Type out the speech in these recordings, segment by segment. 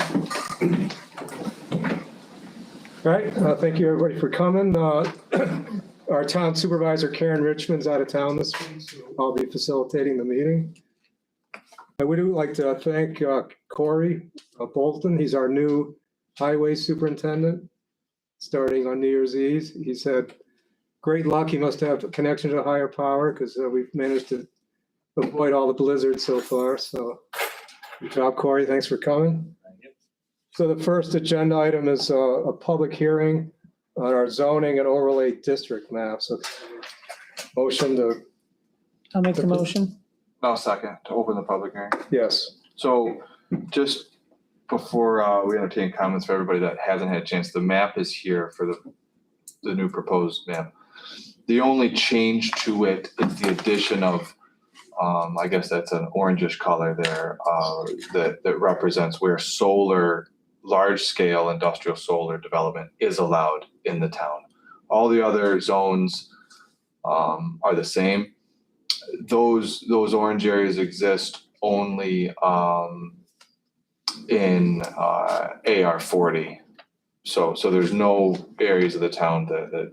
All right, thank you everybody for coming. Our town supervisor Karen Richmond's out of town this week, so I'll be facilitating the meeting. I would like to thank Corey Bolton. He's our new highway superintendent, starting on New Year's Eve. He said, great luck. He must have a connection to higher power because we've managed to avoid all the blizzards so far. So good job, Corey. Thanks for coming. So the first agenda item is a public hearing on our zoning and overlay district map. So motion to. I'll make the motion. No, second, to open the public hearing. Yes. So just before we entertain comments for everybody that hasn't had a chance, the map is here for the new proposed map. The only change to it is the addition of, I guess that's an orangish color there, that represents where large-scale industrial solar development is allowed in the town. All the other zones are the same. Those orange areas exist only in AR 40. So there's no areas of the town that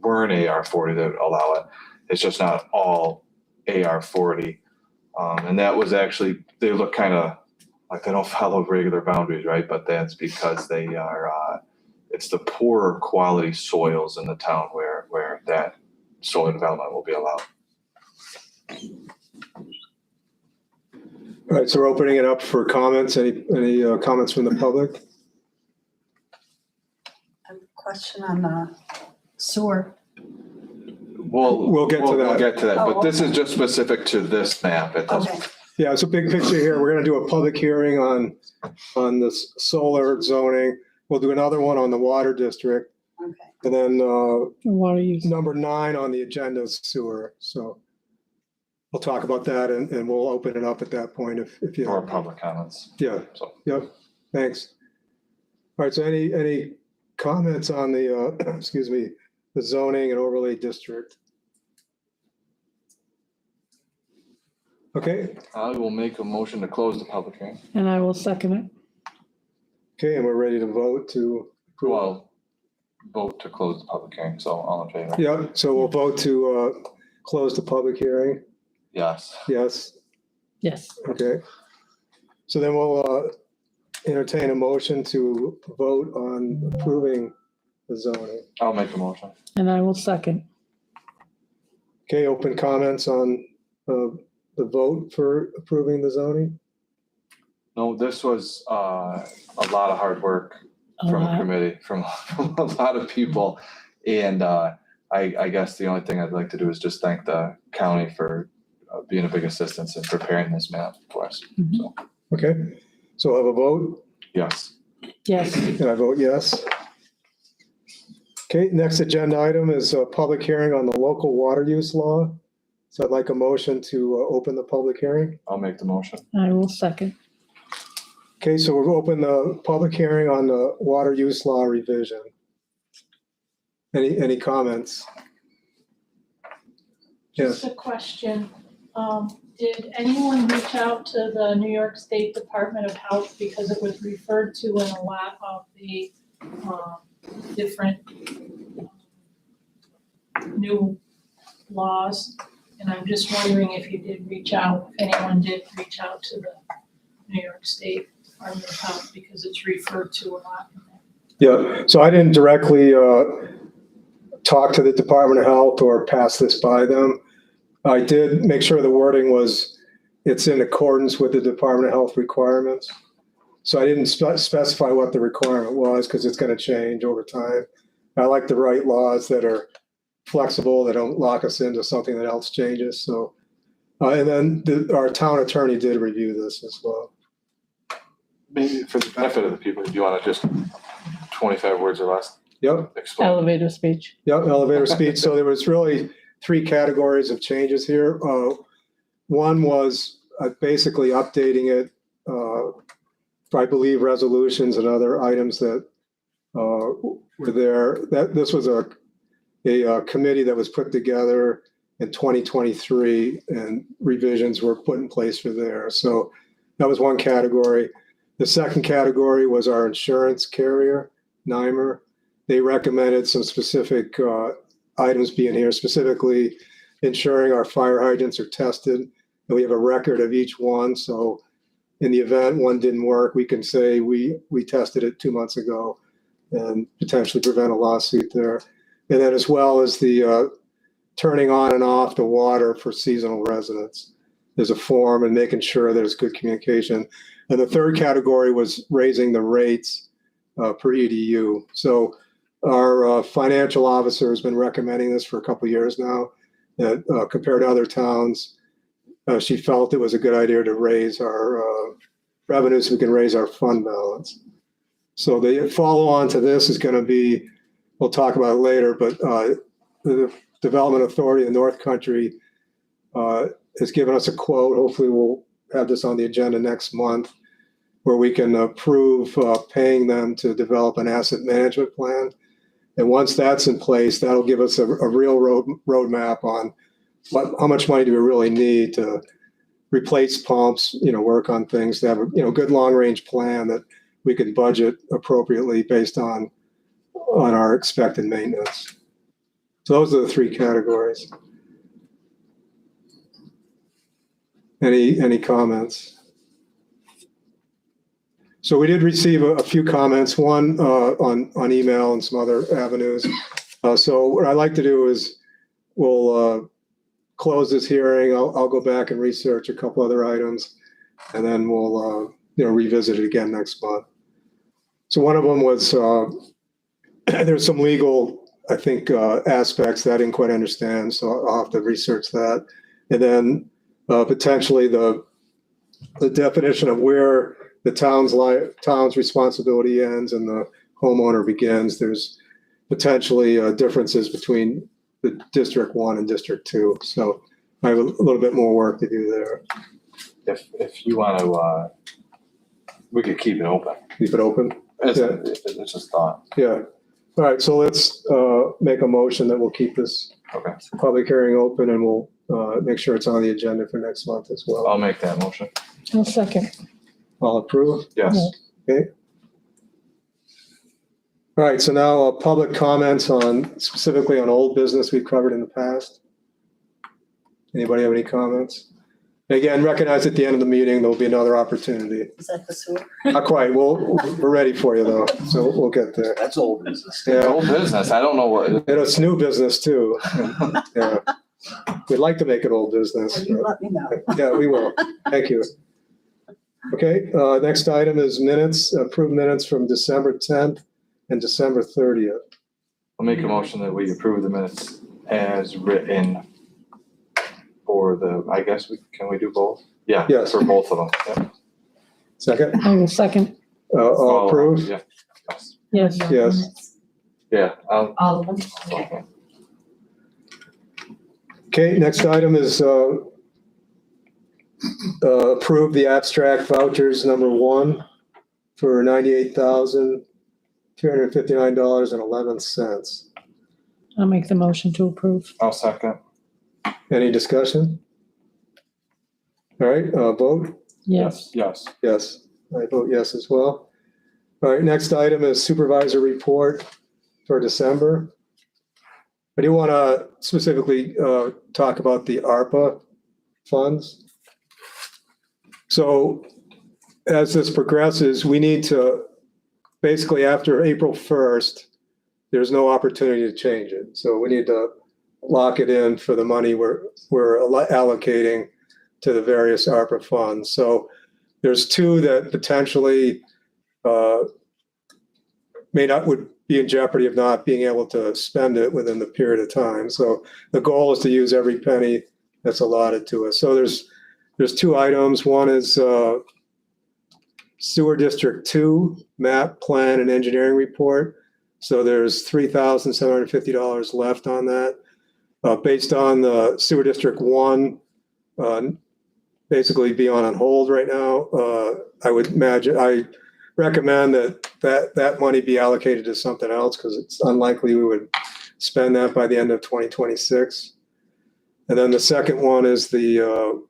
weren't AR 40 that allow it. It's just not all AR 40. And that was actually, they look kind of like they don't follow regular boundaries, right? But that's because they are, it's the poorer quality soils in the town where that solar development will be allowed. All right, so we're opening it up for comments. Any comments from the public? A question on the sewer. We'll get to that. We'll get to that, Oh, but this is just specific to this map. It doesn't. Okay, Yeah, it's a big picture here. We're going to do a public hearing on this solar zoning. We'll do another one on the water district. okay. And then Water use. number 9 on the agenda is sewer. So we'll talk about that and we'll open it up at that point if you Or public comments. Yeah, So yep, thanks. All right, so any comments on the, excuse me, the zoning and overlay district? Okay, I will make a motion to close the public hearing. And I will second it. okay, and we're ready to vote to approve. Well, vote to close the public hearing. So all in favor? Yeah, so we'll vote to close the public hearing. Yes. Yes, Yes. okay. So then we'll entertain a motion to vote on approving the zoning. I'll make a motion. And I will second. Okay, open comments on the vote for approving the zoning? No, this was a lot of hard work A from a lot. committee, from a lot of people. And I guess the only thing I'd like to do is just thank the county for being a big assistance in preparing this map for us. Mhm. So, Okay, so we'll have a vote, yes. Yes. and I vote yes. Okay, next agenda item is a public hearing on the local water use law. So I'd like a motion to open the public hearing. I'll make the motion. I will second. Okay, so we'll open the public hearing on the water use law revision. Any comments? Just Yes, a question. Did anyone reach out to the New York State Department of Health because it was referred to in a lot of the different new laws? And I'm just wondering if you did reach out, if anyone did reach out to the New York State Department of Health because it's referred to a lot in there. yeah, so I didn't directly talk to the Department of Health or pass this by them. I did make sure the wording it's in accordance with the Department of Health requirements. So I didn't specify what the requirement was because it's going to change over time. I like to write laws that are flexible, that don't lock us into something that else changes. So, and then our town attorney did review this as well. Maybe for the benefit of the people, do you want to just 25 words or less Yep, explain? Elevator speech. yep, elevator speed. So there was really 3 categories of changes here. One was basically updating it, I believe resolutions and other items that were there. This was a committee that was put together in 2023 and revisions were put in place for there. So that was one category. The second category was our insurance carrier, NYMER. They recommended some specific items being here, specifically ensuring our fire hydrants are tested. And we have a record of each one. So in the event one didn't work, we can say we tested it 2 months ago and potentially prevent a lawsuit there. And then as well as the turning on and off the water for seasonal residents. There's a form and making sure there's good communication. And the third category was raising the rates per EDU. So our financial officer has been recommending this for a couple of years now. That compared to other towns, she felt it was a good idea to raise our revenues so we can raise our fund balance. So the follow on to this is going to be, we'll talk about it later, but the Development Authority in the North Country has given us a quote. Hopefully we'll have this on the agenda next month where we can approve paying them to develop an asset management plan. And once that's in place, that'll give us a real roadmap on how much money do we really need to replace pumps, work on things, to have a good long range plan that we can budget appropriately based on our expected maintenance. So those are the three categories. Any comments? So we did receive a few comments, one on email and some other avenues. So what I'd like to do is we'll close this hearing. I'll go back and research a couple other items, and then we'll revisit it again next month. So one of them was there's some legal, I think, aspects that I didn't quite understand, so I'll have to research that. And then potentially the definition of where the town's responsibility ends and the homeowner begins. There's potentially differences between the District 1 and District 2. So I have a little bit more work to do there. If you want to, we could keep it open. Keep it open? It's just thought. Yeah. All right, so let's make a motion that we'll keep this Okay. public hearing open, and we'll make sure it's on the agenda for next month as well. I'll make that motion. I'll second. All approve? Yes. Okay. All right, so now public comments specifically on old business we've covered in the past. Anybody have any comments? Again, recognize at the end of the meeting, there'll be another opportunity. Is that the sewer? Not quite, we're ready for you though, so we'll get there. That's old business. Yeah, Old business. I don't know what. and it's new business too. Yeah. We'd like to make it old business. Well, you let me know. Yeah, we will. Thank you. Okay, next item is minutes, approved minutes from December 10th and December 30th. I'll make a motion that we approve the minutes as written for I guess can we do both? Yeah. Yes. For both of them. Yeah. Second, I will second. all approved? Yeah. Yes. Yes. Yes. Yeah. All of them? Okay. Okay, next item is approve the abstract vouchers number 1 for $98,259.11. I'll make the motion to approve. I'll second. Any discussion? All right, vote? Yes. Yes. Yes, I vote yes as well. All right, next item is supervisor report for December. I do want to specifically talk about the ARPA funds. So as this progresses, we need to, basically after April 1st, there's no opportunity to change it. So we need to lock it in for the money we're allocating to the various ARPA funds. So there's 2 that potentially would be in jeopardy of not being able to spend it within the period of time. So the goal is to use every penny that's allotted to us. So there's 2 items. One is Sewer District 2 map, plan, and engineering report. So there's $3,750 left on that. Based on the Sewer District 1, basically being on hold right now, I recommend that money be allocated to something else because it's unlikely we would spend that by the end of 2026. And then the second one is the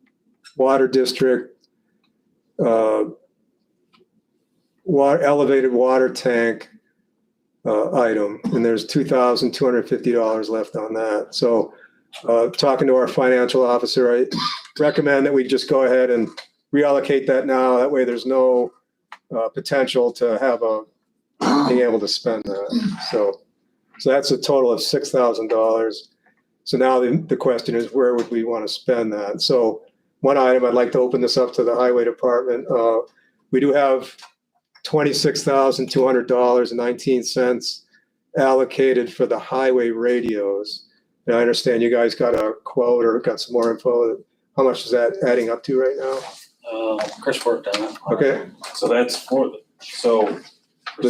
Water District elevated water tank item, and there's $2,250 left on that. So talking to our financial officer, I recommend that we just go ahead and reallocate that now. That way there's no potential to have being able to spend that. So that's a total of $6,000. So now the question is, where would we want to spend that? So one item, I'd like to open this up to the highway department. We do have $26,200.19 allocated for the highway radios. And I understand you guys got a quote or got some more info. How much is that adding up to right now? Chris worked on it. Okay, So that's the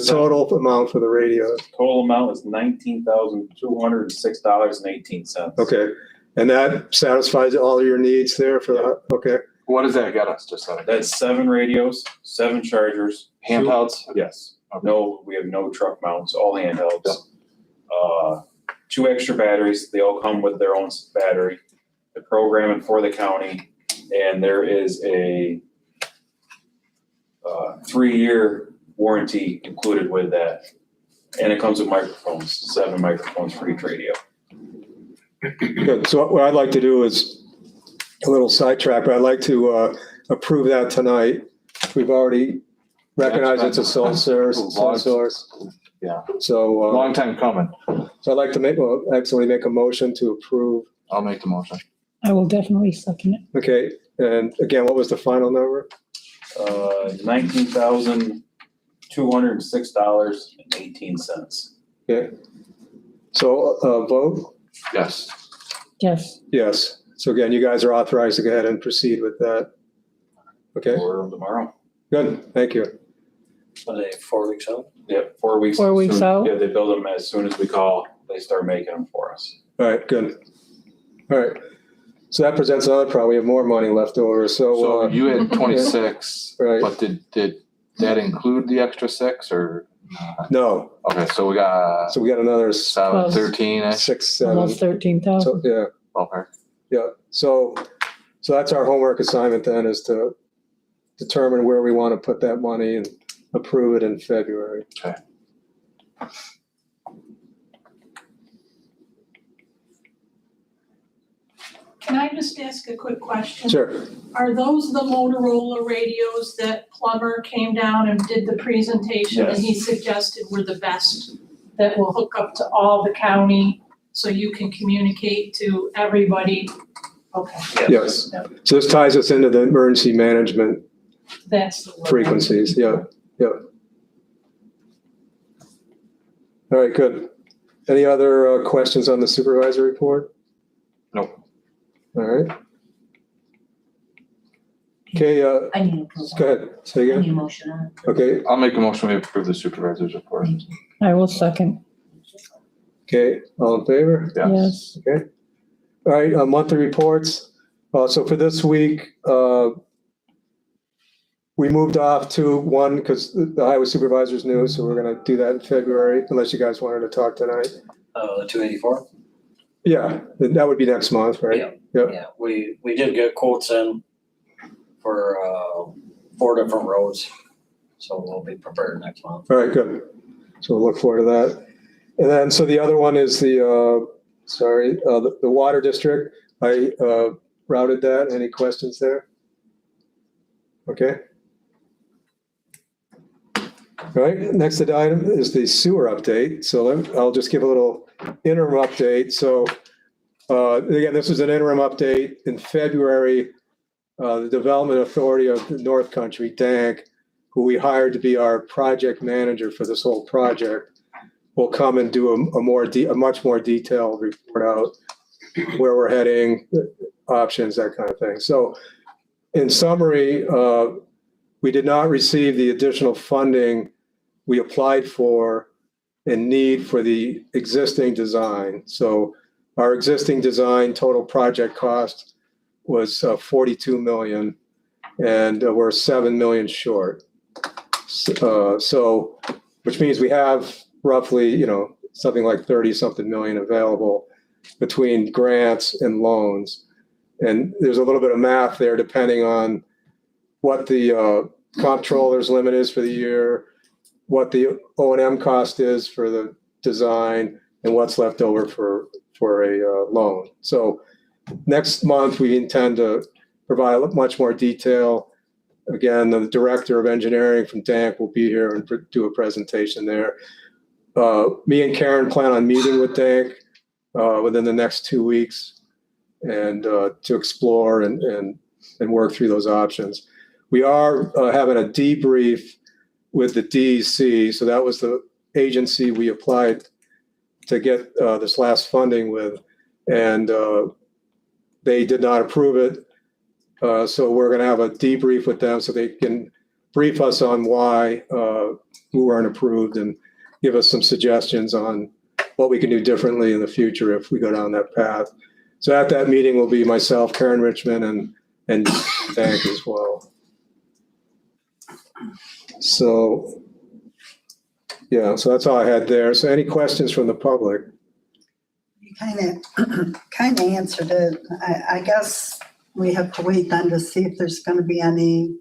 total amount for the radio. total amount is $19,206.18. Okay, and that satisfies all your needs there for the, okay, What does that get us, just so? That's 7 radios, 7 chargers. Handhelds? Yes. Okay. No, we have no truck mounts, all handhelds. 2 extra batteries. They all come with their own battery. The programming for the county, and there is a 3-year warranty included with that. And it comes with microphones, 7 microphones for each radio. good. So what I'd like to do is a little sidetrack, but I'd like to approve that tonight. We've already recognized it's a sole source. Yeah. So, Long time coming. so I'd like to make a motion to approve. I'll make the motion. I will definitely second it. Okay, and again, what was the final number? $19,206.18. Okay. So, vote? Yes. Yes. Yes. So again, you guys are authorized to go ahead and proceed with that. Okay, Order them tomorrow. good, thank you. Are they 4 weeks out? Yep, 4 weeks. 4 weeks Soon- out? Yeah, they build them as soon as we call, they start making them for us. All right, good. All right. So that presents another problem. We have more money left over, So so, you had 26, Right. but did that include the extra 6 or? no. Okay, so we got So we got another 7, Close. 13-ish 6, 7. Almost 13,000. So, yeah, ballpark. yeah. So that's our homework assignment then, is to determine where we want to put that money and approve it in February. Okay. Can I just ask a quick question? Sure. Are those the Motorola radios that Plummer came down and did the presentation and he suggested were the best, that will hook up to all the county so you can communicate to everybody? Okay, Yes. So this ties us into the emergency management that's the word. frequencies. Yeah, yeah. All right, good. Any other questions on the supervisor report? Nope. All right. Okay, I need approval. go ahead. Say I again. need a motion on it. Okay, I'll make a motion to approve the supervisor's report. Thank you. I will second. okay, all in favor? Yes. Okay. All right, monthly reports. So for this week, we moved off to 1 because the highway supervisor's new, so we're gonna do that in February, unless you guys wanted to talk tonight. The 284? Yeah, that would be next month, right? Yeah. Yep. Yeah, we did get quotes in for 4 different roads, so we'll be prepared next month. All right, good. So we'll look forward to that. And then, so the other one is the water district. I routed that. Any questions there? Okay. All right, next item is the sewer update. So I'll just give a little interim update. So again, this is an interim update. In February, the Development Authority of the North Country, DANC, who we hired to be our project manager for this whole project, will come and do a much more detailed report out where we're heading, options, that kind of thing. So in summary, we did not receive the additional funding we applied for and need for the existing design. So our existing design total project cost was 42 million, and we're 7 million short. So, which means we have roughly, something like 30-something million available between grants and loans. And there's a little bit of math there depending on what the comptroller's limit is for the year, what the O&M cost is for the design, and what's left over for a loan. So next month, we intend to provide much more detail. Again, the director of engineering from DANC will be here and do a presentation there. Me and Karen plan on meeting with DANC within the next 2 weeks and to explore and work through those options. We are having a debrief with the DEC. So that was the agency we applied to get this last funding with, and they did not approve it. So we're going to have a debrief with them so they can brief us on why we weren't approved and give us some suggestions on what we can do differently in the future if we go down that path. So at that meeting will be myself, Karen Richmond, and DANC as well. So, yeah, so that's all I had there. So any questions from the public? You kind of answered it. I guess we have to wait then to see if there's going to be any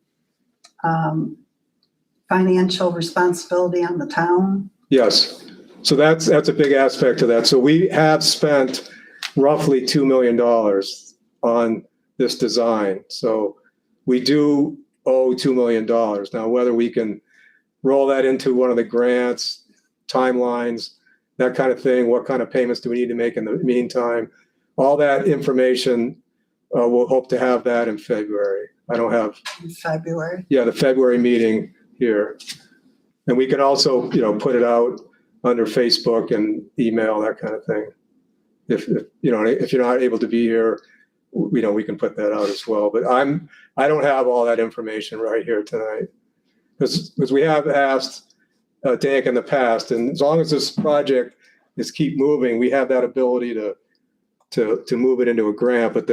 financial responsibility on the town. Yes. So that's a big aspect of that. So we have spent roughly $2 million on this design. So we do owe $2 million. Now, whether we can roll that into one of the grants, timelines, that kind of thing, what kind of payments do we need to make in the meantime, all that information, we'll hope to have that in February. I don't have. In February. Yeah, the February meeting here. And we can also, put it out under Facebook and email, that kind of thing. If you're not able to be here, we can put that out as well. But I don't have all that information right here tonight. Because we have asked DANC in the past, and as long as this project is keep moving, we have that ability to move it into a grant, but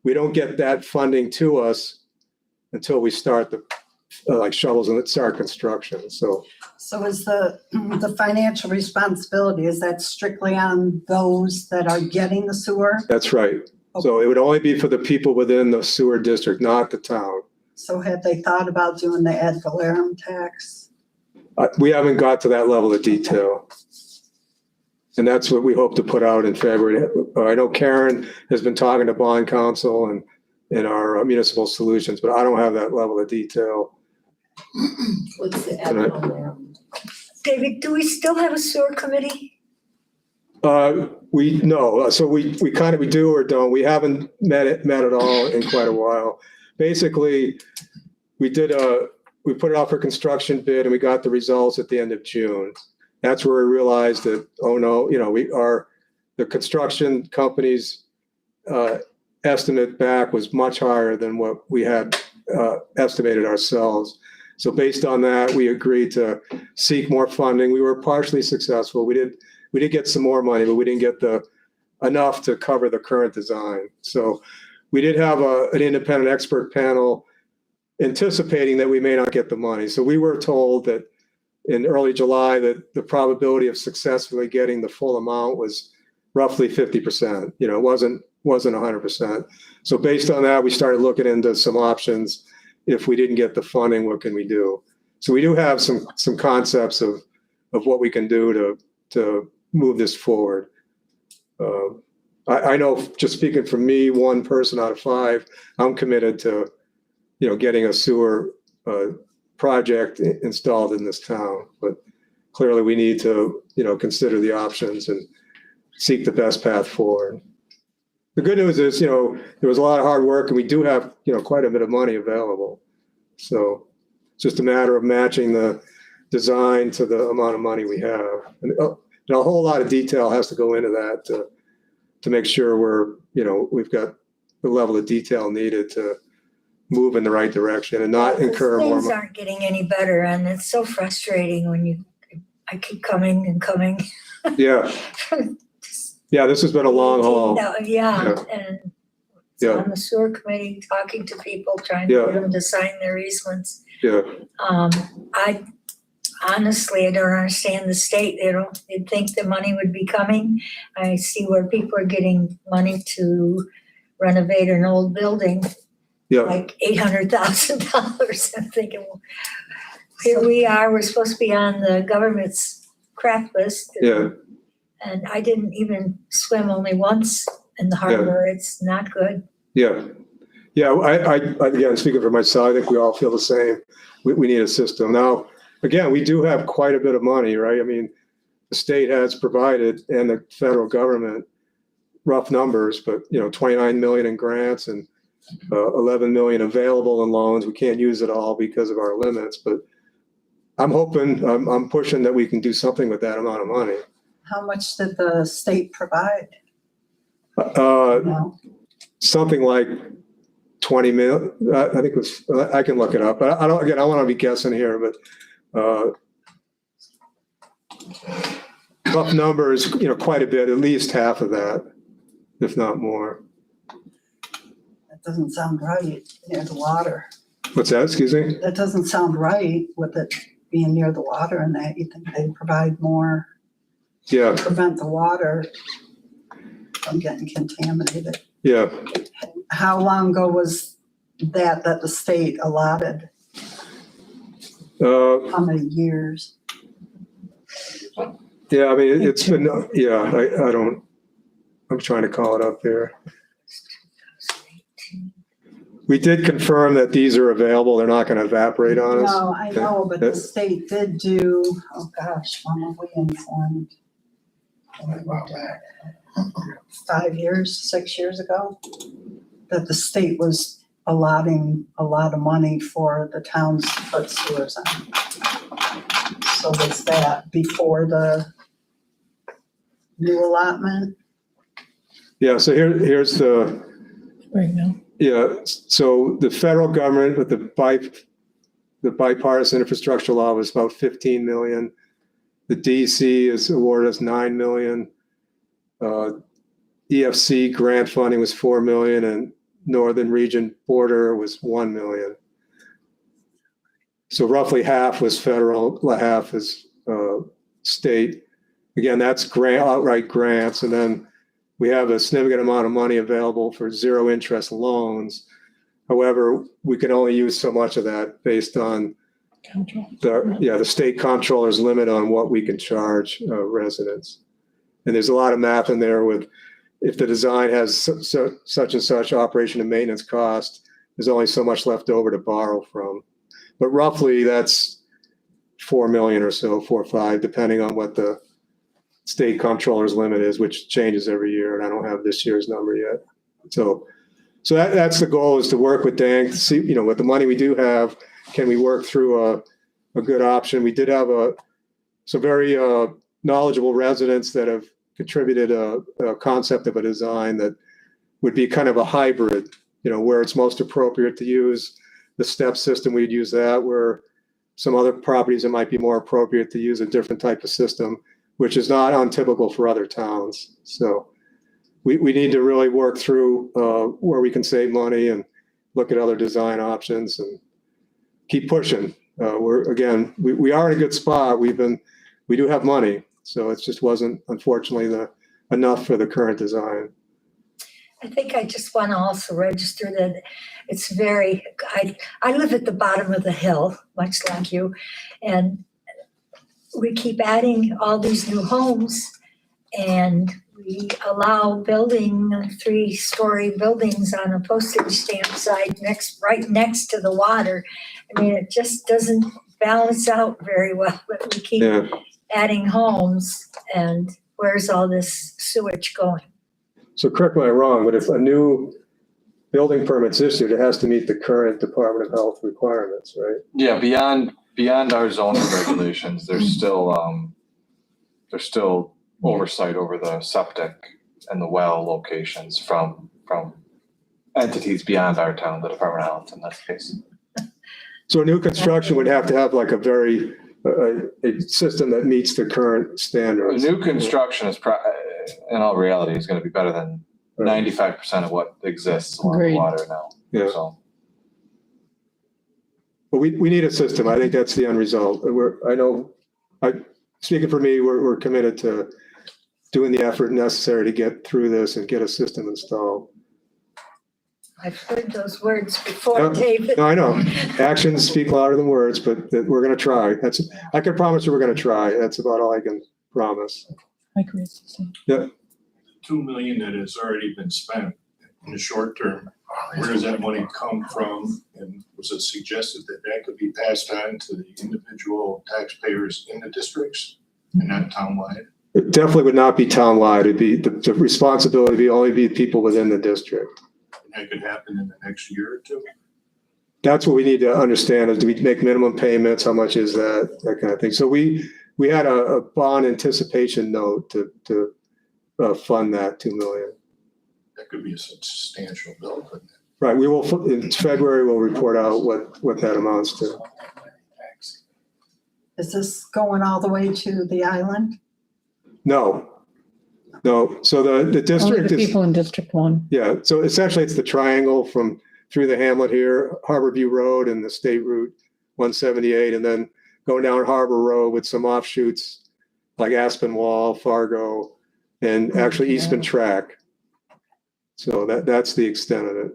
we don't get that funding to us until we start the shovels and start construction. So is the financial responsibility, is that strictly on those that are getting the sewer? that's right. So it would only be for the people within the sewer district, not the town. So have they thought about doing the ad valorem tax? We haven't got to that level of detail. And that's what we hope to put out in February. I know Karen has been talking to bond counsel and our municipal solutions, but I don't have that level of detail. What's the Tonight. admin? David, do we still have a sewer committee? No, so we do or don't. We haven't met at all in quite a while. Basically, we put it out for construction bid and we got the results at the end of June. That's where we realized that, oh no, the construction company's estimate back was much higher than what we had estimated ourselves. So based on that, we agreed to seek more funding. We were partially successful. We did get some more money, but we didn't get enough to cover the current design. So we did have an independent expert panel anticipating that we may not get the money. So we were told that in early July that the probability of successfully getting the full amount was roughly 50%. It wasn't 100%. So based on that, we started looking into some options. If we didn't get the funding, what can we do? So we do have some concepts of what we can do to move this forward. I know, just speaking for me, one person out of 5, I'm committed to, getting a sewer project installed in this town. But clearly, we need to, consider the options and seek the best path forward. The good news is, there was a lot of hard work, and we do have, quite a bit of money available. So it's just a matter of matching the design to the amount of money we have. And a whole lot of detail has to go into that to make sure we've got the level of detail needed to move in the right direction and not incur more Things money. aren't getting any better, and it's so frustrating when I keep coming and coming. Yeah. Yeah, this has been a long haul. Yeah, and Yeah. on the sewer committee, talking to people, trying to Yeah. get them to sign their easements. Yeah. I honestly, I don't understand the state. You'd think the money would be coming. I see where people are getting money to renovate an old building. Yeah, like $800,000. I'm thinking, well, here we are, we're supposed to be on the government's crap list. yeah, And I didn't even swim only once in the harbor. It's not good. yeah. Yeah, I, again, speaking for myself, I think we all feel the same. We need a system. Now, again, we do have quite a bit of money, right? I mean, the state has provided and the federal government, rough numbers, but 29 million in grants and 11 million available in loans. We can't use it all because of our limits, but I'm hoping, I'm pushing that we can do something with that amount of money. How much did the state provide? No. Something like 20 million, I think it was, I can look it up, but I don't, again, I want to be guessing here, but rough numbers, quite a bit, at least half of that, if not more. That doesn't sound right near the water. What's that, excuse me? That doesn't sound right with it being near the water and that. You think they provide more Yeah, to prevent the water from getting contaminated. yeah. How long ago was that the state allotted? How many years? Yeah, I mean, it's been, yeah, I don't, I'm trying to call it up here. We did confirm that these are available. They're not going to evaporate on us. No, I know, but the state did do, oh gosh, when were we informed? 5 years, 6 years ago, that the state was allotting a lot of money for the towns to put sewers on. So was that before the new allotment? Yeah, so here's the, Right now. yeah, so the federal government with the bipartisan infrastructure law was about 15 million. The DC has awarded us 9 million. EFC grant funding was 4 million and Northern Region Border was 1 million. So roughly half was federal, half is state. Again, that's outright grants. And then we have a significant amount of money available for zero interest loans. However, we can only use so much of that based on Control. the state comptroller's limit on what we can charge residents. And there's a lot of math in there with if the design has such and such operation and maintenance cost, there's only so much left over to borrow from. But roughly that's 4 million or so, 4 or 5, depending on what the state comptroller's limit is, which changes every year. And I don't have this year's number yet. So that's the goal, is to work with DANK to see, with the money we do have, can we work through a good option? We did have some very knowledgeable residents that have contributed a concept of a design that would be kind of a hybrid, where it's most appropriate to use the step system, we'd use that, where some other properties it might be more appropriate to use a different type of system, which is not untypical for other towns. So we need to really work through where we can save money and look at other design options and keep pushing. We are in a good spot. We do have money, so it just wasn't, unfortunately, enough for the current design. I think I just want to also register that it's I live at the bottom of the hill, much like you, and we keep adding all these new homes and we allow building 3-story buildings on a postage stamp site right next to the water. I mean, it just doesn't balance out very well, but we keep adding homes, and where's all this sewage going? So correct me if I'm wrong, but if a new building permit's issued, it has to meet the current Department of Health requirements, right? Yeah, beyond our zoning regulations, there's still oversight over the septic and the well locations from entities beyond our town, the Department of Health in this case. So a new construction would have to have like a system that meets the current standards. A new construction is in all reality is going to be better than 95% of what exists along the Agreed. water now. Yeah. So. But we need a system. I think that's the end result. Speaking for me, we're committed to doing the effort necessary to get through this and get a system installed. I've heard those words before, No, David. No, I know. Actions speak louder than words, but we're gonna try. I can promise you we're gonna try. That's about all I can promise. I agree. with the same. 2 million that has already been spent in the short term, where does that money come from? And was it suggested that that could be passed on to the individual taxpayers in the districts and not townwide? It definitely would not be townwide. It'd be, the responsibility would only be people within the district. And that could happen in the next year or two? That's what we need to understand is, do we make minimum payments? How much is that kind of thing. So we had a bond anticipation note to fund that 2 million. That could be a substantial bill, couldn't it? Right, we will, in February, we'll report out what that amounts to. Is this going all the way to the island? No. So the Only district the is, people in District 1. yeah, so essentially it's the triangle through the hamlet here, Harborview Road and the State Route 178, and then going down Harbor Road with some offshoots like Aspinwall, Fargo, and actually Eastman Track. So that's the extent of it.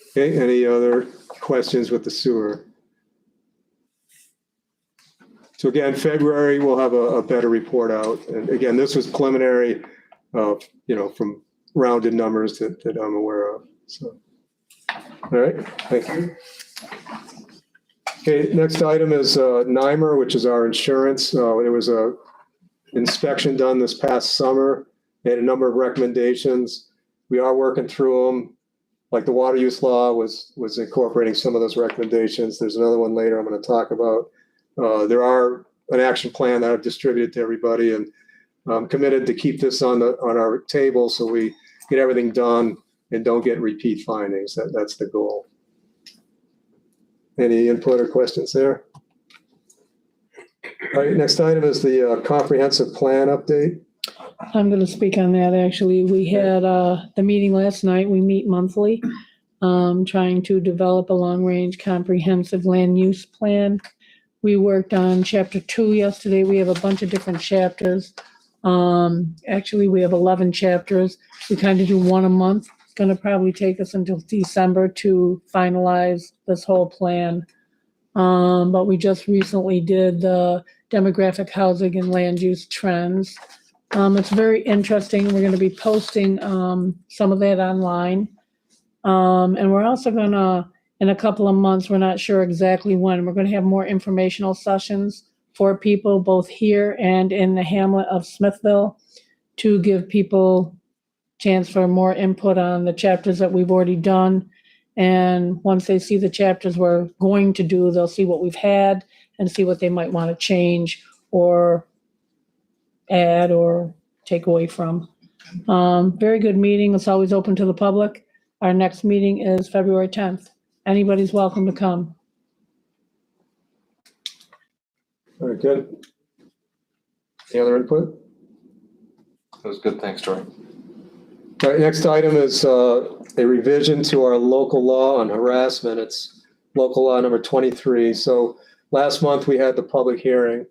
Okay, any other questions with the sewer? So again, February, we'll have a better report out. And again, this was preliminary, from rounded numbers that I'm aware of. So, all right, thank you. Okay, next item is NYMER, which is our insurance. There was a inspection done this past summer. They had a number of recommendations. We are working through them. Like the water use law was incorporating some of those recommendations. There's another one later I'm going to talk about. There are an action plan that I've distributed to everybody, and I'm committed to keep this on our table so we get everything done and don't get repeat findings. That's the goal. Any input or questions there? All right, next item is the comprehensive plan update. I'm going to speak on that, actually. We had the meeting last night. We meet monthly, trying to develop a long-range comprehensive land use plan. We worked on chapter 2 yesterday. We have a bunch of different chapters. Actually, we have 11 chapters. We kind of do one a month. It's going to probably take us until December to finalize this whole plan. But we just recently did the demographic housing and land use trends. It's very interesting. We're going to be posting some of that online. And we're also going to, in a couple of months, we're not sure exactly when, we're going to have more informational sessions for people both here and in the hamlet of Smithville to give people chance for more input on the chapters that we've already done. And once they see the chapters we're going to do, they'll see what we've had and see what they might want to change or add or take away from. Very good meeting. It's always open to the public. Our next meeting is February 10th. Anybody's welcome to come. Very good. Any other input? That was good. Thanks, Tori. All right, next item is a revision to our local law on harassment. It's local law number 23. So last month we had the public hearing.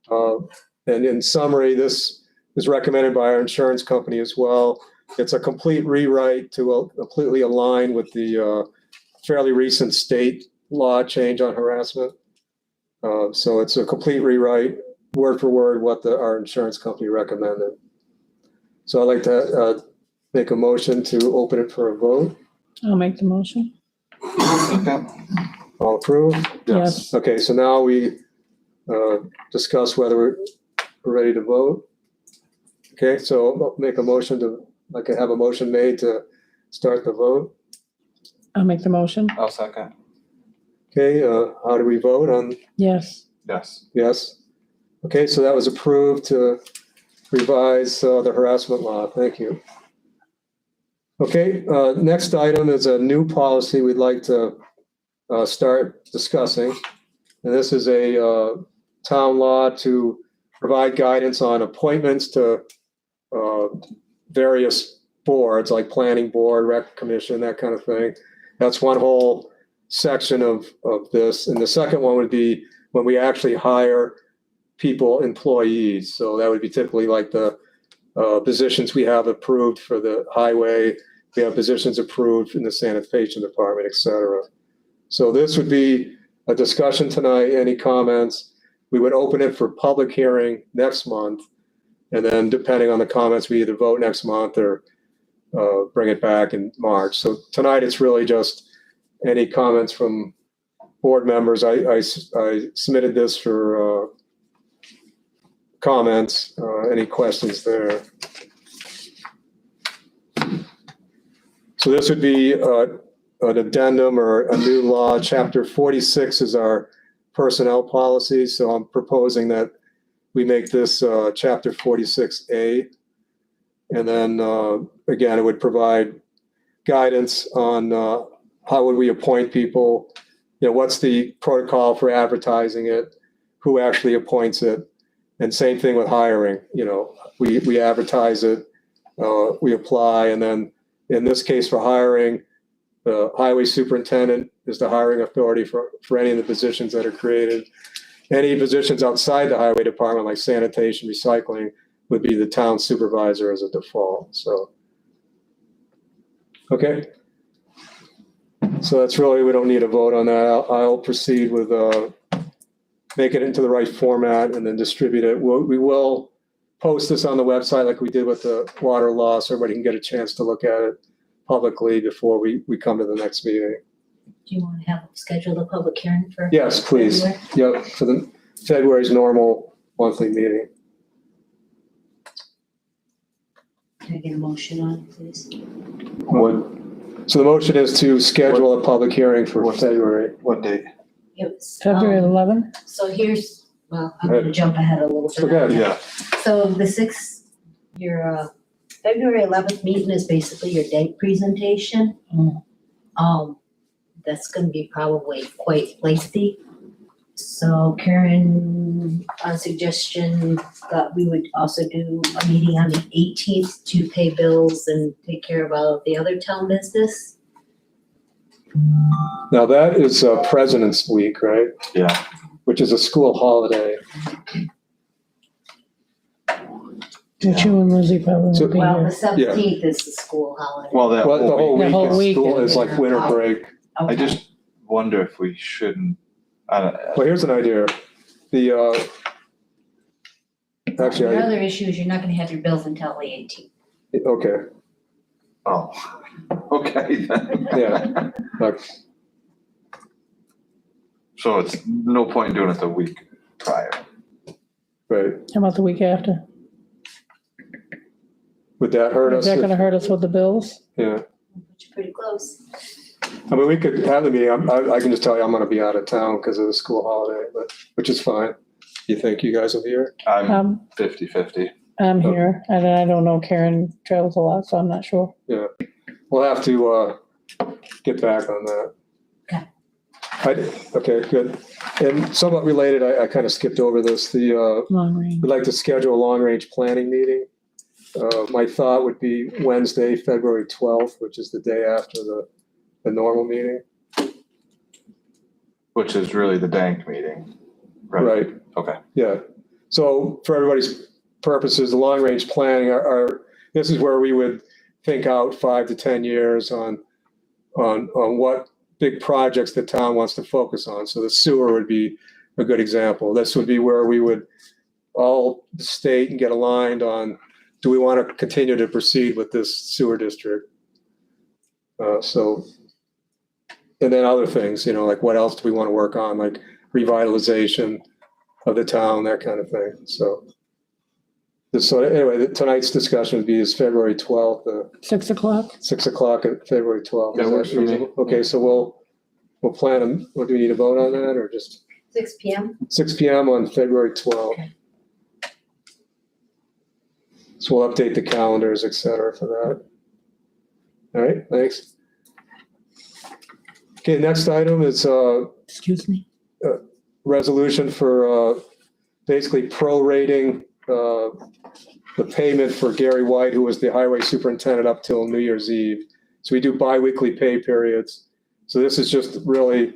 And in summary, this is recommended by our insurance company as well. It's a complete rewrite to completely align with the fairly recent state law change on harassment. So it's a complete rewrite, word for word, what our insurance company recommended. So I'd like to make a motion to open it for a vote. I'll make the motion. All approve? Yes. Okay, so now we discuss whether we're ready to vote. Okay, so I'll make a motion I can have a motion made to start the vote. I'll make the motion. I'll second. Okay, how do we vote on? Yes. Yes. Yes. Okay, so that was approved to revise the harassment law. Thank you. Okay, next item is a new policy we'd like to start discussing. And this is a town law to provide guidance on appointments to various boards like planning board, rec commission, that kind of thing. That's one whole section of this. And the second one would be when we actually hire people, employees. So that would be typically like the positions we have approved for the highway. We have positions approved in the sanitation department, et cetera. So this would be a discussion tonight. Any comments? We would open it for public hearing next month. And then depending on the comments, we either vote next month or bring it back in March. So tonight it's really just any comments from board members. I submitted this for comments. Any questions there? So this would be an addendum or a new law. Chapter 46 is our personnel policy. So I'm proposing that we make this chapter 46A. And then again, it would provide guidance on how would we appoint people, what's the protocol for advertising it, who actually appoints it, and same thing with hiring. We advertise it, we apply, and then in this case for hiring, the highway superintendent is the hiring authority for any of the positions that are created. Any positions outside the highway department, like sanitation, recycling, would be the town supervisor as a default. So, okay. So that's really, we don't need a vote on that. I'll proceed with make it into the right format and then distribute it. We will post this on the website like we did with the water law, so everybody can get a chance to look at it publicly before we come to the next meeting. Do you want to have scheduled a public hearing for? Yes, please. February? Yep, for the February's normal monthly meeting. Can I get a motion on it, please? So the motion is to schedule a public hearing for What's- February. What date? It was, February 11th? So here's, well, I'm gonna jump ahead a little bit. Okay. Yeah. So your February 11th meeting is basically your date presentation. That's gonna be probably quite lengthy. So Karen, on suggestion, thought we would also do a meeting on the 18th to pay bills and take care of all of the other town business. Now that is President's Week, right? Yeah. Which is a school holiday. Which you and Lizzie probably So- won't be Well, the here. 17th is the school holiday. Well, that Well, the whole The week whole is week school, is- is like winter break. I Okay. just wonder if we shouldn't, I don't, Well, here's an idea. The, actually, The other issue is you're not gonna have your bills until the 18th. okay, oh, okay then. yeah. Like, So it's no point in doing it the week prior. right. How about the week after? Would that hurt Is us? that if- gonna hurt us with the bills? Yeah. Put you pretty close. I mean, we could have the meeting. I can just tell you I'm gonna be out of town because of the school holiday, but, which is fine. You think you guys will be here? I'm 50-50. I'm here, and I don't know, Karen travels a lot, so I'm not sure. We'll have to get back on that. Okay, good. And somewhat related, I kind of skipped over this. Long range. We'd like to schedule a long-range planning meeting. My thought would be Wednesday, February 12th, which is the day after the normal meeting. Which is really the dank meeting. Right. Okay. Yeah. So for everybody's purposes, the long-range planning this is where we would think out 5 to 10 years on what big projects the town wants to focus on. So the sewer would be a good example. This would be where we would all state and get aligned on, do we want to continue to proceed with this sewer district? And then other things, like what else do we want to work on, like revitalization of the town, that kind of thing. So anyway, tonight's discussion would be is February 12th, 6 o'clock? 6 o'clock at February 12th. Yeah, Is works that for me. reasonable? Okay, so we'll plan them. What, do we need to vote on that or just 6 PM? 6 PM on February 12th? Okay. So we'll update the calendars, et cetera, for that. All right, thanks. Okay, next item is Excuse me? resolution for basically prorating the payment for Gary White, who was the highway superintendent up till New Year's Eve. So we do biweekly pay periods. So this is just really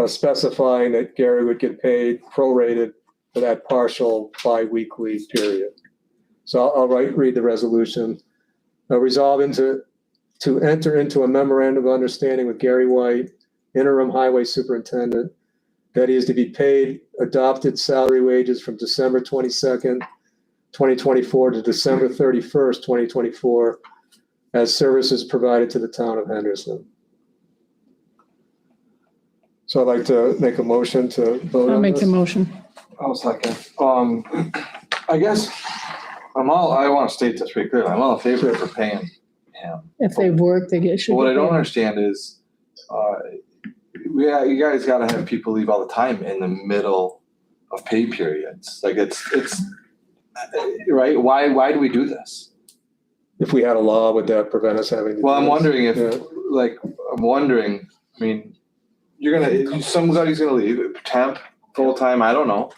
specifying that Gary would get paid prorated for that partial biweekly period. So I'll read the resolution. Resolve to enter into a memorandum of understanding with Gary White, interim highway superintendent, that he is to be paid adopted salary wages from December 22nd, 2024 to December 31st, 2024, as services provided to the town of Henderson. So I'd like to make a motion to vote I'll on make the this. motion. I'll second. I guess I want to state this pretty clearly. I'm all in favor for paying him. If they work, they get, should But what I get don't paid. understand is, you guys gotta have people leave all the time in the middle of pay periods. Like it's, right? Why do we do this? If we had a law, would that prevent us having to do Well, I'm this? wondering if, Yeah. I mean, somebody's gonna leave, temp, full-time, I don't know.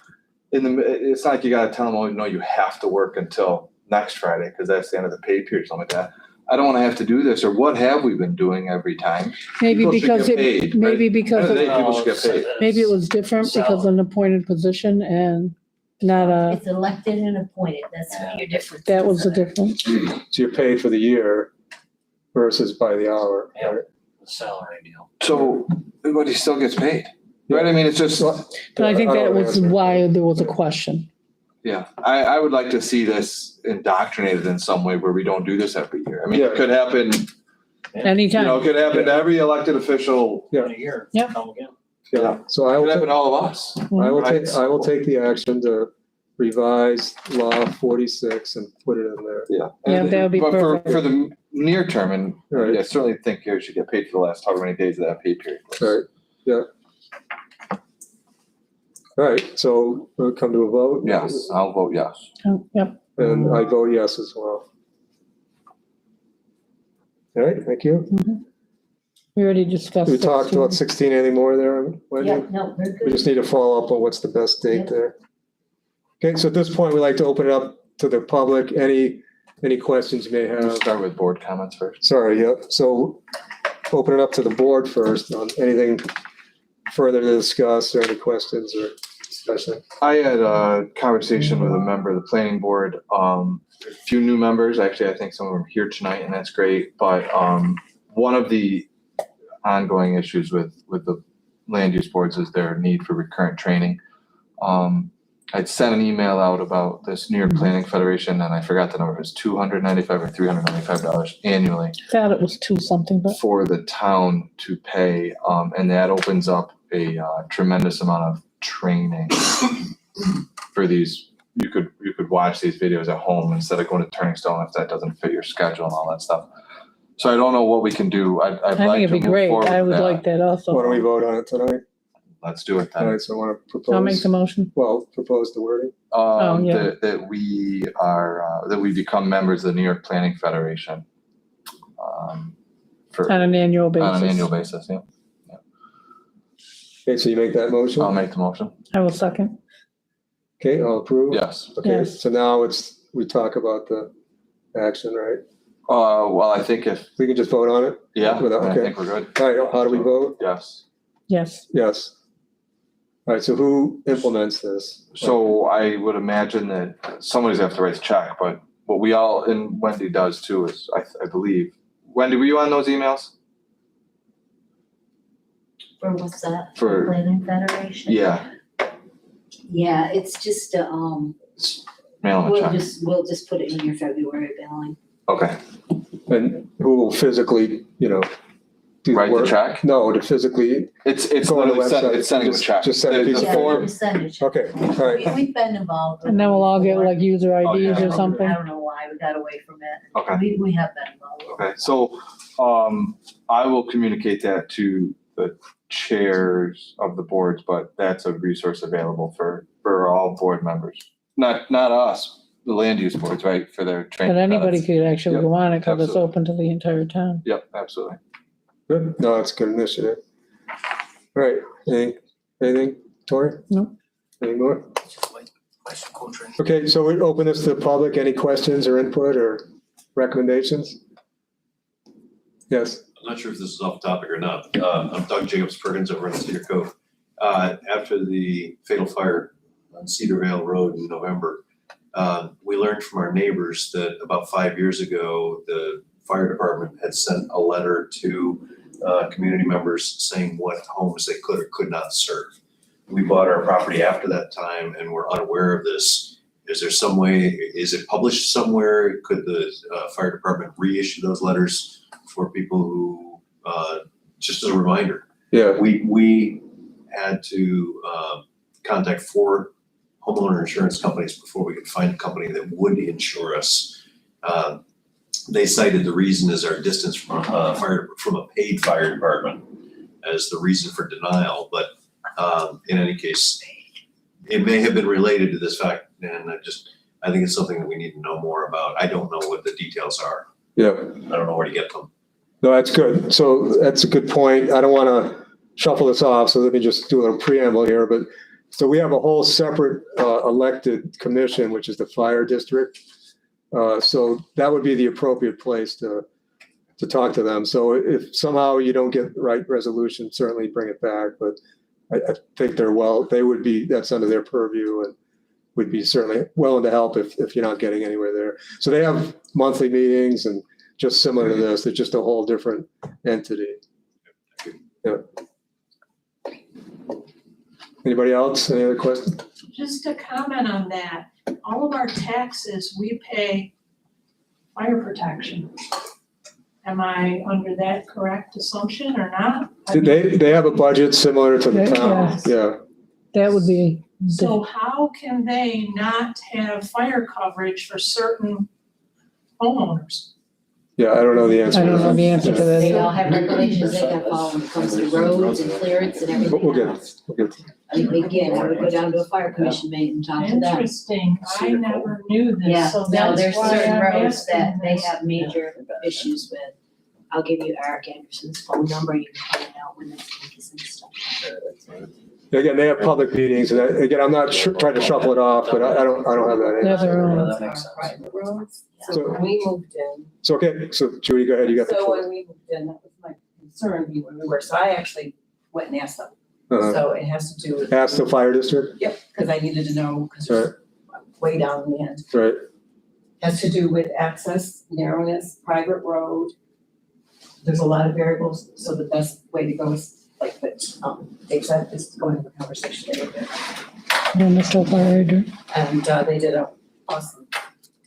It's not like you gotta tell them, oh, no, you have to work until next Friday, because that's the end of the pay period, something like that. I don't wanna have to do this, or what have we been doing every time? Maybe People should because get it, paid, maybe right? because End of the day, it- people should get paid. maybe it was different because of an appointed position and not a, It's elected and appointed, that's what your difference. that is. was the difference. So you're paid for the year versus by the hour, Yeah. right? Salary deal. So, but he still gets paid, right? I mean, it's just, But I think don't that have an was answer. why there was a question. yeah, I would like to see this indoctrinated in some way where we don't do this every year. I mean, it Yeah. could happen, Anytime. it could happen to every elected official. Yeah. In a year, Yep. come again. Yeah, so I It could will, happen to all of us. Mhm. I will take the action to revise law 46 and put it in there. Yeah. Yeah, that would be But perfect. for the near term, and Right. I certainly think Gary should get paid for the last however many days of that pay period. was. Right, yeah. All right, so we'll come to a vote? Yes, I'll vote yes. Oh, Yep. And I vote yes as well. All right, thank you. We already discussed. We talked 16. about 16, any more there, Wendy? Yeah, no, we're We good. just need to follow up on what's the best date Yep. there. Okay, so at this point, we'd like to open it up to the public. Any questions you may We'll have? start with board comments first. Sorry, yep. So open it up to the board first on anything further to discuss or any questions or discussion. I had a conversation with a member of the planning board, a few new members, actually, I think some of them are here tonight, and that's great, but, one of the ongoing issues with the land use boards is their need for recurrent training. I'd sent an email out about this New York Planning Federation, and I forgot the number, it was $295 or $395 annually Thought it was two something, but for the town to pay, and that opens up a tremendous amount of training for these. You could watch these videos at home instead of going to Turning Stone if that doesn't fit your schedule and all that stuff. So I don't know what we can do. I'd I like think to it'd be move great. forward I with would like that. that also. Why don't we vote on it tonight? Let's do it All then. right, so I want to I'll make the propose, motion. well, propose the wording. yeah. That we are, that we become members of the New York Planning Federation. For, On an annual basis. on an annual basis, yeah. Okay, so you make that motion? I'll make the motion. I will second. Okay, I'll approve? Yes. Okay, Yes. so now we talk about the action, right? Well, I think if, We can just vote on it? yeah, I Okay. think we're good. All right, how do we vote? Yes. Yes. Yes. All right, so who implements this? So I would imagine that somebody's have to write the check, but what we all, and Wendy does too, is I believe. Wendy, were you on those emails? For what's that? For- Planning Federation? Yeah, Yeah, it's just, mail them a check. we'll just put it in your February billing. Okay, And who will physically, do the write the work? check. No, to physically, It's Go on the literally website. it's sending a Just- check. just send a The- piece the of Yeah, form- percentage. okay, all right. We've been involved. And then we'll all get like user Oh, IDs yeah. or something. I don't know why we got away from it. Okay. We have been involved. Okay, so, I will communicate that to the chairs of the boards, but that's a resource available for all board members. Not us, the land use boards, right, for their training. But anybody credits. could actually Yep, go on it because it's absolutely. open to the entire town. Yep, absolutely. Good, no, that's a good initiative. All right, anything, Tori? No. Any more? Okay, so we open this to the public. Any questions or input or recommendations? Yes, I'm not sure if this is off topic or not. I'm Doug Jacobs Perkins over in Cedar Cove. After the fatal fire on Cedar Vale Road in November, We learned from our neighbors that about 5 years ago, the fire department had sent a letter to community members saying what homes they could or could not serve. We bought our property after that time and we're unaware of this. Is there some way, is it published somewhere? Could the fire department reissue those letters for people who, just as a reminder? Yeah, We had to contact 4 homeowner insurance companies before we could find a company that would insure us. They cited the reason as our distance from a paid fire department as the reason for denial, but in any case, it may have been related to this fact, and I think it's something that we need to know more about. I don't know what the details are. yeah. I don't know where to get them. No, that's good. So that's a good point. I don't want to shuffle this off, so let me just do a little preamble here. But so we have a whole separate elected commission, which is the fire district. So that would be the appropriate place to talk to them. So if somehow you don't get the right resolution, certainly bring it back. But I think they would be, that's under their purview and would be certainly willing to help if you're not getting anywhere there. So they have monthly meetings and just similar to this, they're just a whole different entity. Yeah. Anybody else? Any other questions? Just to comment on that, all of our taxes, we pay fire protection. Am I under that correct assumption or not? They have a budget similar to the town, Yes. yeah. That would be, So how can they not have fire coverage for certain homeowners? Yeah, I don't know the answer. I don't know the answer to that. They all have regulations they gotta follow when it comes to roads and clearance and But we'll everything get, else. we'll get. I mean, again, I would go down to a fire commission meeting and talk to them. Interesting, I never knew Yeah, this, so no, that's there's why certain I'm roads that asking they this. have major issues with. I'll give you Eric Anderson's phone number, you can find out when the tank is and stuff. Again, they have public meetings, and again, I'm not trying to shuffle it off, but I don't have that they have their answer. own. That makes sense. Private roads. So- So when we moved in, So, okay, so Judy, go ahead, you got the so floor. when we moved in, that was my concern, when we were, so I actually went and asked them. Uh-huh. So it has to do with, Ask the fire district, yep, because I needed to know, because right, it's way down in the end. right, Has to do with access, narrowness, private road. There's a lot of variables, so the best way to go is like, but, they said is to go and have a conversation with them. And the still fire hydrant. And, they did a awesome,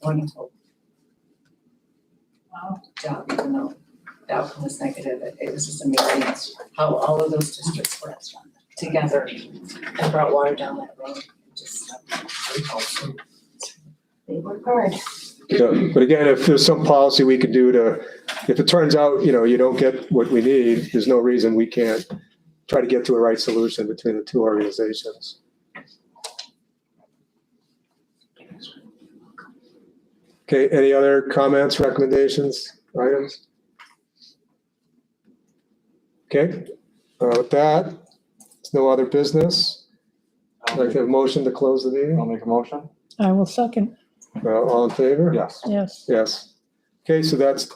wonderful Wow. job, even though the outcome was negative. It was just amazing how all of those districts worked together and brought water down that road. Just, really helpful. They work hard. yeah, but again, if there's some policy we could do if it turns out, you don't get what we need, there's no reason we can't try to get to a right solution between the two organizations. Okay, any other comments, recommendations, items? Okay, with that, there's no other business. I'd like to have a motion to close the meeting. I'll make a motion. I will second, All in favor? Yes. yes. Yes. Okay, so that's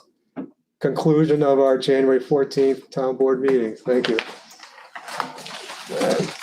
conclusion of our January 14th town board meeting. Thank you. All right.